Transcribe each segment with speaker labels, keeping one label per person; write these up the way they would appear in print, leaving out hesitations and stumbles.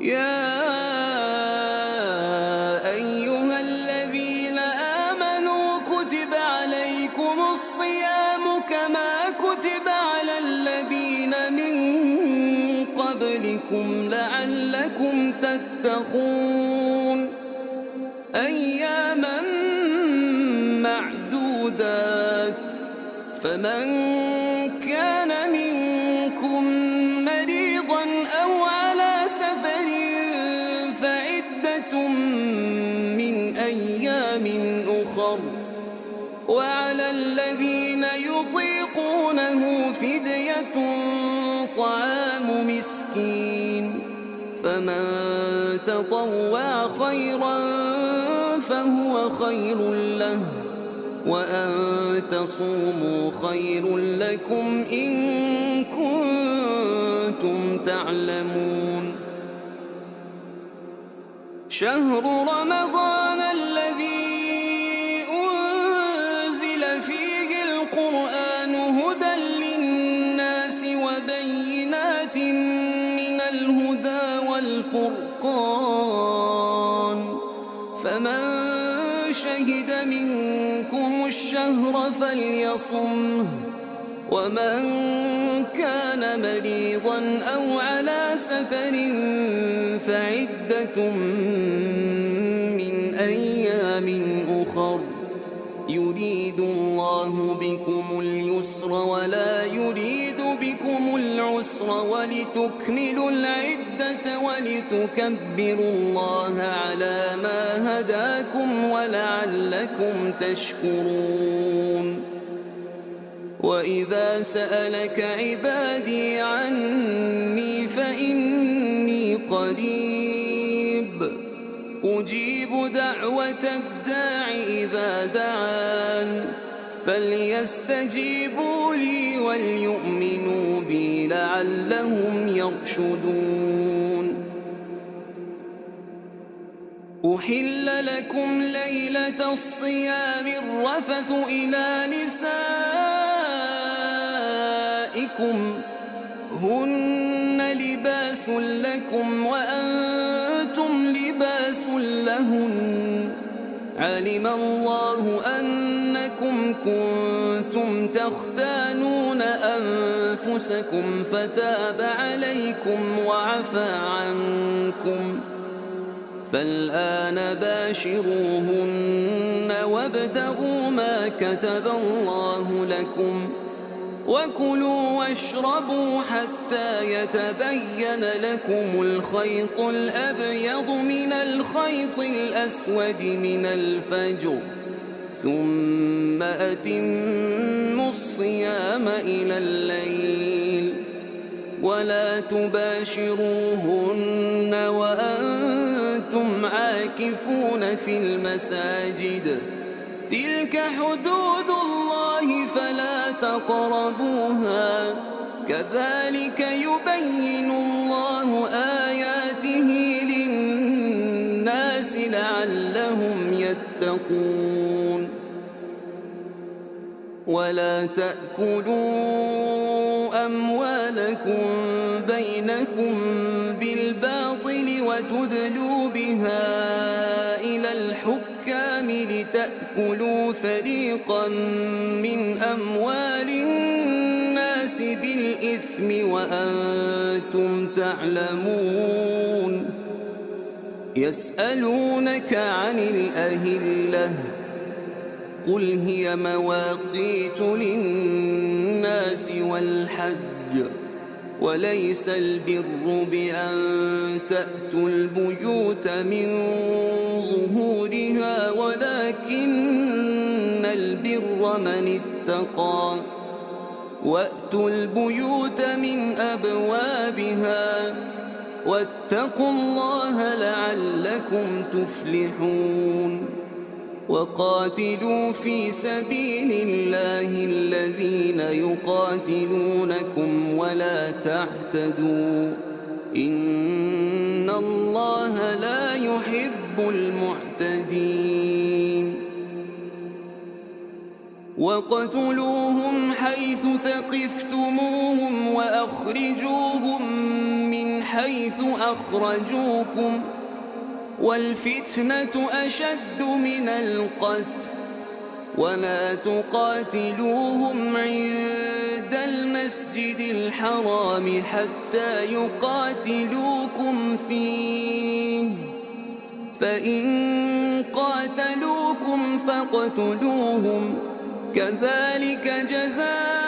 Speaker 1: يا أيها الذين آمنوا كتب عليكم الصيام كما كتب على الذين من قبلكم لعلكم تتقون أياما معدودات فمن كان منكم مريضا أو على سفر فعدة من أيام أخر وعلى الذين يطيقونه فدية طعام مسكين فمن تطوع خيرا فهو خير له وأن تصوموا خير لكم إن كنتم تعلمون شهر رمضان الذي أنزل فيه القرآن هدى للناس وبينات من الهدى والفرقان فمن شهد منكم الشهر فليصمه ومن كان مريضا أو على سفر فعدة من أيام أخر يريد الله بكم اليسر ولا يريد بكم العسر ولتكملوا العدة ولتكبروا الله على ما هداكم ولعلكم تشكرون وإذا سألك عبادي عني فإني قريب أجيب دعوة الداع إذا دعان فليستجيبوا لي وليؤمنوا بي لعلهم يرشدون أحل لكم ليلة الصيام الرفث إلى نسائكم هن لباس لكم وأنتم لباس لهن علم الله أنكم كنتم تختانون أنفسكم فتاب عليكم وعفى عنكم فالآن باشروهن وابتغوا ما كتب الله لكم وكلوا واشربوا حتى يتبين لكم الخيط الأبيض من الخيط الأسود من الفجر ثم أتموا الصيام إلى الليل ولا تباشروهن وأنتم عاكفون في المساجد تلك حدود الله فلا تقربوها كذلك يبين الله آياته للناس لعلهم يتقون ولا تأكلوا أموالكم بينكم بالباطل وتدلوا بها إلى الحكام لتأكلوا فريقا من أموال الناس بالإثم وأنتم تعلمون يسألونك عن الأهلة قل هي مواقيت للناس والحج وليس البر بأن تأتوا البيوت من ظهورها ولكن البر من اتقى وأتوا البيوت من أبوابها واتقوا الله لعلكم تفلحون وقاتلوا في سبيل الله الذين يقاتلونكم ولا تعتدوا إن الله لا يحب المعتدين وقتلوهم حيث ثقفتموهم وأخرجوهم من حيث أخرجوكم والفتنة أشد من القتل ولا تقاتلوهم عند المسجد الحرام حتى يقاتلوكم فيه فإن قاتلوكم فاقتلوهم كذلك جزاء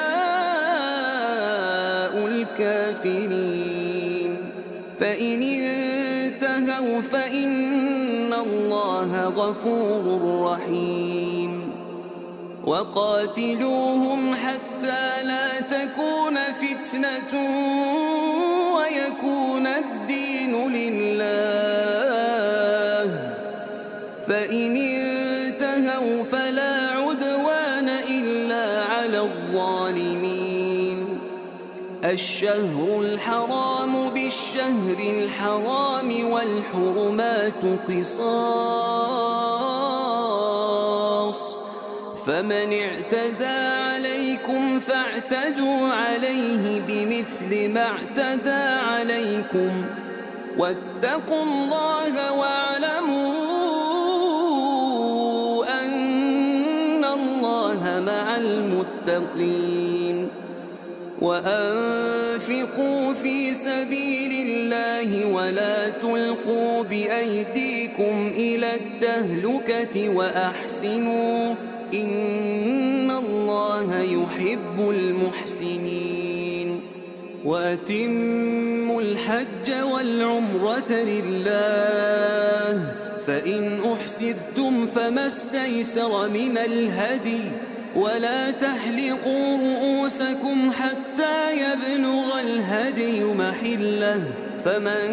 Speaker 1: الكافرين فإن انتهوا فإن الله غفور رحيم وقاتلوهم حتى لا تكون فتنة ويكون الدين لله فإن انتهوا فلا عدوان إلا على الظالمين الشهر الحرام بالشهر الحرام والحرمات قصاص فمن اعتدى عليكم فاعتدوا عليه بمثل ما اعتدى عليكم واتقوا الله واعلموا أن الله مع المتقين وأنفقوا في سبيل الله ولا تلقوا بأيديكم إلى التهلكة وأحسنوا إن الله يحب المحسنين وأتموا الحج والعمرة لله فإن أحسرتم فما استيسر من الهدي ولا تحلقوا رؤوسكم حتى يبلغ الهدي محله فمن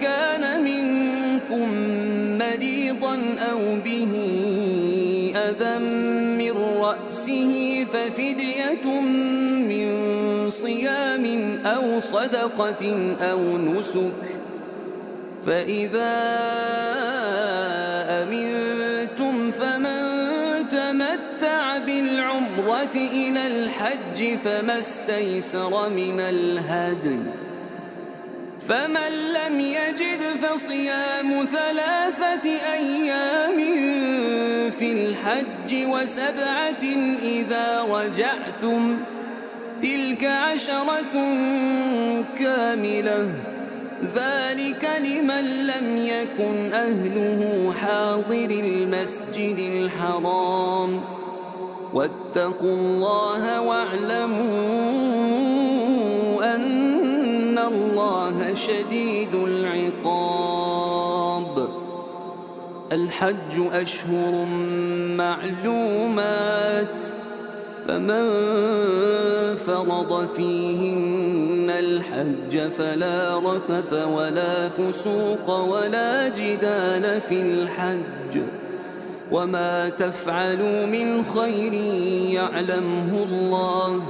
Speaker 1: كان منكم مريضا أو به أذى من رأسه ففدية من صيام أو صدقة أو نسك فإذا أمنتم فمن تمتع بالعمرة إلى الحج فما استيسر من الهدي فمن لم يجد فصيام 3 أيام في الحج و7 إذا رجعتم تلك 10 كاملة ذلك لمن لم يكن أهله حاضر المسجد الحرام واتقوا الله واعلموا أن الله شديد العقاب الحج أشهر معلومات فمن فرض فيهن الحج فلا رفث ولا فسوق ولا جدال في الحج وما تفعلوا من خير يعلمه الله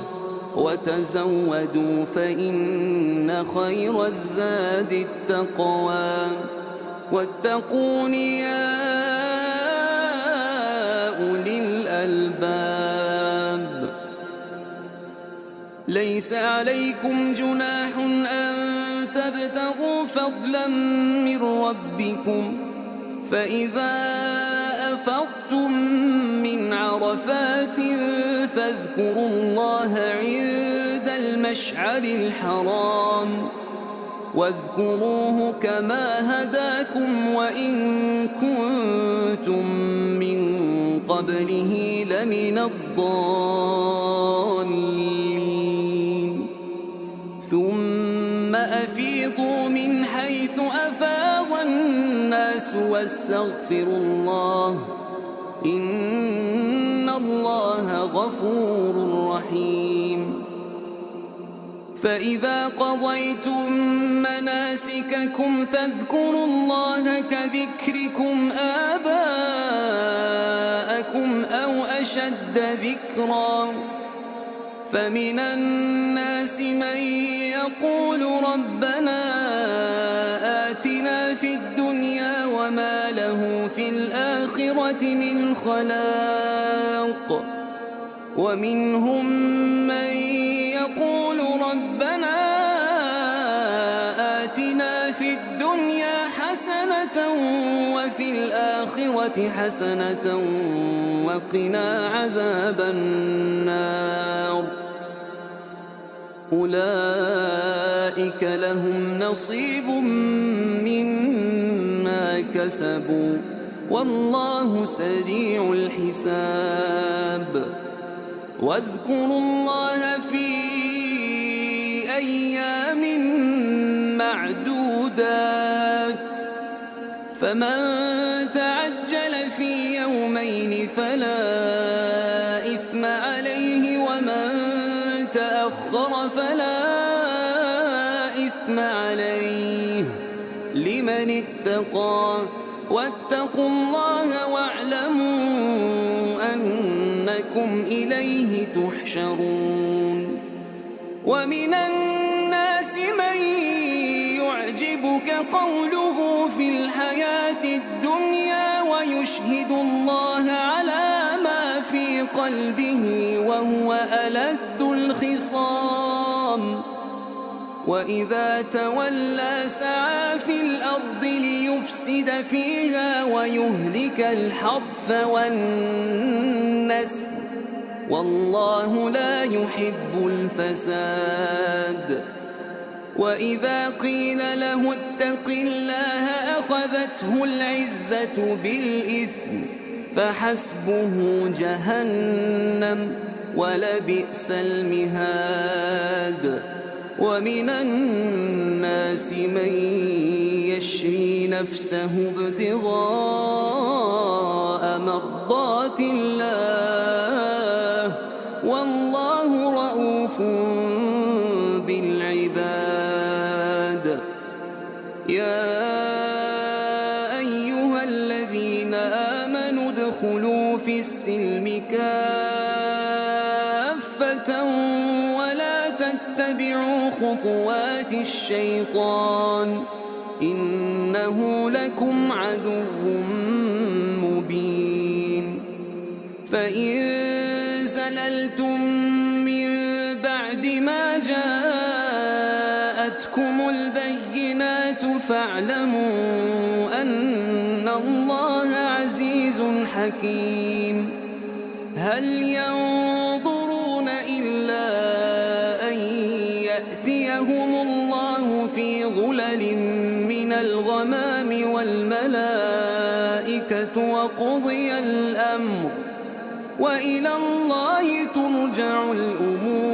Speaker 1: وتزودوا فإن خير الزاد التقوى واتقون يا أولي الألباب ليس عليكم جناح أن تبتغوا فضلا من ربكم فإذا أفضتم من عرفات فاذكروا الله عند المشعر الحرام واذكروه كما هداكم وإن كنتم من قبله لمن الضالين ثم أفيضوا من حيث أفاض الناس واستغفروا الله إن الله غفور رحيم فإذا قضيتم مناسككم فاذكروا الله كذكركم آباءكم أو أشد ذكرا فمن الناس من يقول ربنا آتنا في الدنيا وما له في الآخرة من خلاق ومنهم من يقول ربنا الدنيا حسنة وفي الآخرة حسنة وقنا عذاب النار أولئك لهم نصيب مما كسبوا والله سريع الحساب واذكروا الله في أيام معدودات فمن تعجل في يومين فلا إثم عليه ومن تأخر فلا إثم عليه لمن اتقى واتقوا الله واعلموا أنكم إليه تحشرون ومن الناس من يعجبك قوله في الحياة الدنيا ويشهد الله على ما في قلبه وهو ألد الخصام وإذا تولى سعى في الأرض ليفسد فيها ويهلك الحرث والنسل والله لا يحب الفساد وإذا قيل له اتق الله أخذته العزة بالإثم فحسبه جهنم ولبئس المهاد ومن الناس من يشري نفسه ابتغاء مرضات الله والله رؤوف بالعباد يا أيها الذين آمنوا ادخلوا في السلم كافة ولا تتبعوا خطوات الشيطان إنه لكم عدو مبين فإن زللتم من بعد ما جاءتكم البينات فاعلموا أن الله عزيز حكيم هل ينظرون إلا أن يأتيهم الله في ظلل من الغمام والملائكة وقضي الأمر وإلى الله ترجع الأمور